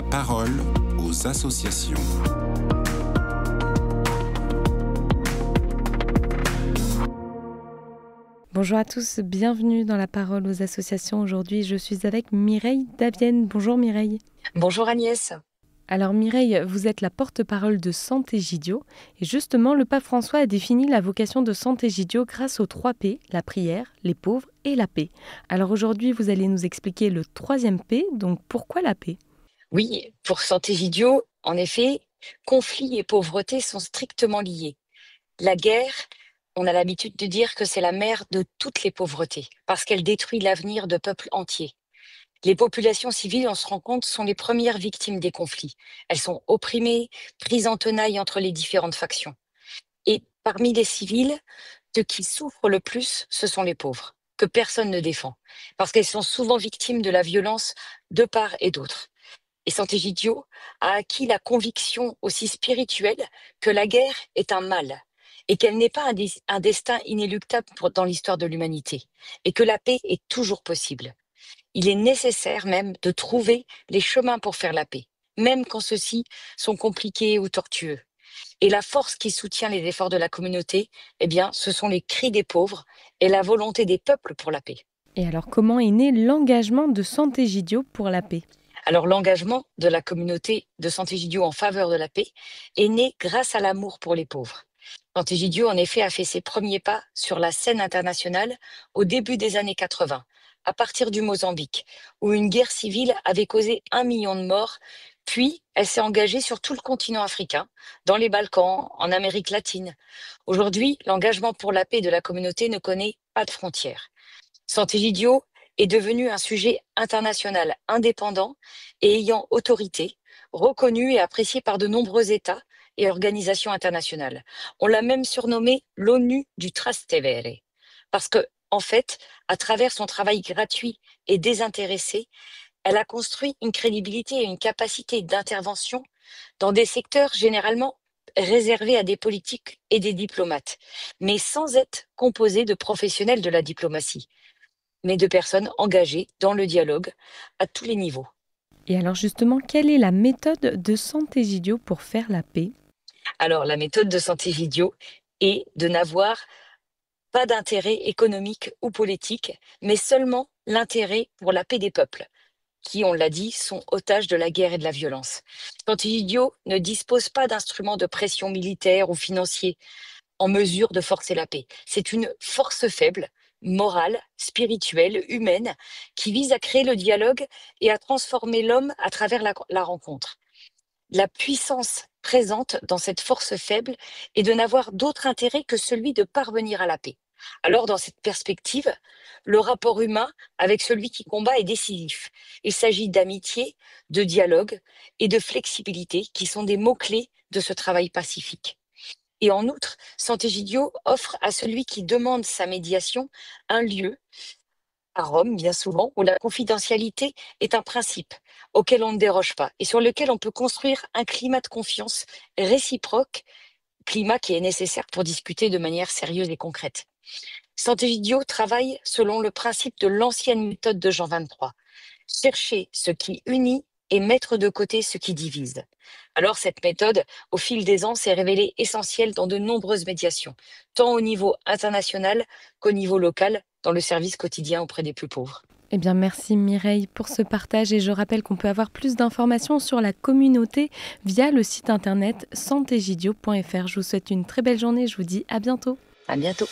parole aux associations. Bonjour à tous, bienvenue dans la parole aux associations. Aujourd'hui, je suis avec Mireille Davienne. Bonjour Mireille. Bonjour Agnès. Alors Mireille, vous êtes la porte-parole de Santé-Gidio et justement le pape François a défini la vocation de Santé-Gidio grâce aux 3 P, la prière, les pauvres et la paix. Alors aujourd'hui, vous allez nous expliquer le 3e P, donc pourquoi la paix ? Oui, pour Santé-Gidio, en effet, conflit et pauvreté sont strictement liés. La guerre, on a l'habitude de dire que c'est la mère de toutes les pauvretés, parce qu'elle détruit l'avenir de peuples entiers. Les populations civiles, on se rend compte, sont les premières victimes des conflits. Elles sont opprimées, prises en tenaille entre les différentes factions. Et parmi les civils, ceux qui souffrent le plus, ce sont les pauvres, que personne ne défend, parce qu'elles sont souvent victimes de la violence de part et d'autre. Et Santé-Gidio a acquis la conviction aussi spirituelle que la guerre est un mal et qu'elle n'est pas un destin inéluctable dans l'histoire de l'humanité et que la paix est toujours possible. Il est nécessaire même de trouver les chemins pour faire la paix, même quand ceux-ci sont compliqués ou tortueux. Et la force qui soutient les efforts de la communauté, eh bien, ce sont les cris des pauvres et la volonté des peuples pour la paix. Et alors comment est né l'engagement de Santé-Gidio pour la paix ? Alors l'engagement de la communauté de Santé-Gidio en faveur de la paix est né grâce à l'amour pour les pauvres. Santé-Gidio, en effet, a fait ses premiers pas sur la scène internationale au début des années 80, à partir du Mozambique, où une guerre civile avait causé 1 million de morts, puis elle s'est engagée sur tout le continent africain, dans les Balkans, en Amérique latine. Aujourd'hui, l'engagement pour la paix de la communauté ne connaît pas de frontières. Santé-Gidio est devenu un sujet international indépendant et ayant autorité, reconnu et apprécié par de nombreux États et organisations internationales. On l'a même surnommé l'ONU du Trastevere, parce que, en fait, à travers son travail gratuit et désintéressé, elle a construit une crédibilité et une capacité d'intervention dans des secteurs généralement réservés à des politiques et des diplomates, mais sans être composée de professionnels de la diplomatie, mais de personnes engagées dans le dialogue à tous les niveaux. Et alors justement, quelle est la méthode de Santé-Gidio pour faire la paix ? Alors, la méthode de Santé-Gidio est de n'avoir pas d'intérêt économique ou politique, mais seulement l'intérêt pour la paix des peuples, qui, on l'a dit, sont otages de la guerre et de la violence. Santé-Gidio ne dispose pas d'instruments de pression militaire ou financiers en mesure de forcer la paix. C'est une force faible, morale, spirituelle, humaine, qui vise à créer le dialogue et à transformer l'homme à travers la rencontre. La puissance présente dans cette force faible est de n'avoir d'autre intérêt que celui de parvenir à la paix. Alors, dans cette perspective, le rapport humain avec celui qui combat est décisif. Il s'agit d'amitié, de dialogue et de flexibilité qui sont des mots-clés de ce travail pacifique. Et en outre, Santé-Gidio offre à celui qui demande sa médiation un lieu, à Rome bien souvent, où la confidentialité est un principe auquel on ne déroge pas et sur lequel on peut construire un climat de confiance réciproque, climat qui est nécessaire pour discuter de manière sérieuse et concrète. Santé-Gidio travaille selon le principe de l'ancienne méthode de Jean 23, chercher ce qui unit et mettre de côté ce qui divise. Alors cette méthode, au fil des ans, s'est révélée essentielle dans de nombreuses médiations, tant au niveau international qu'au niveau local, dans le service quotidien auprès des plus pauvres. Eh bien, merci Mireille pour ce partage et je rappelle qu'on peut avoir plus d'informations sur la communauté via le site internet santegidio.fr. Je vous souhaite une très belle journée, je vous dis à bientôt. À bientôt.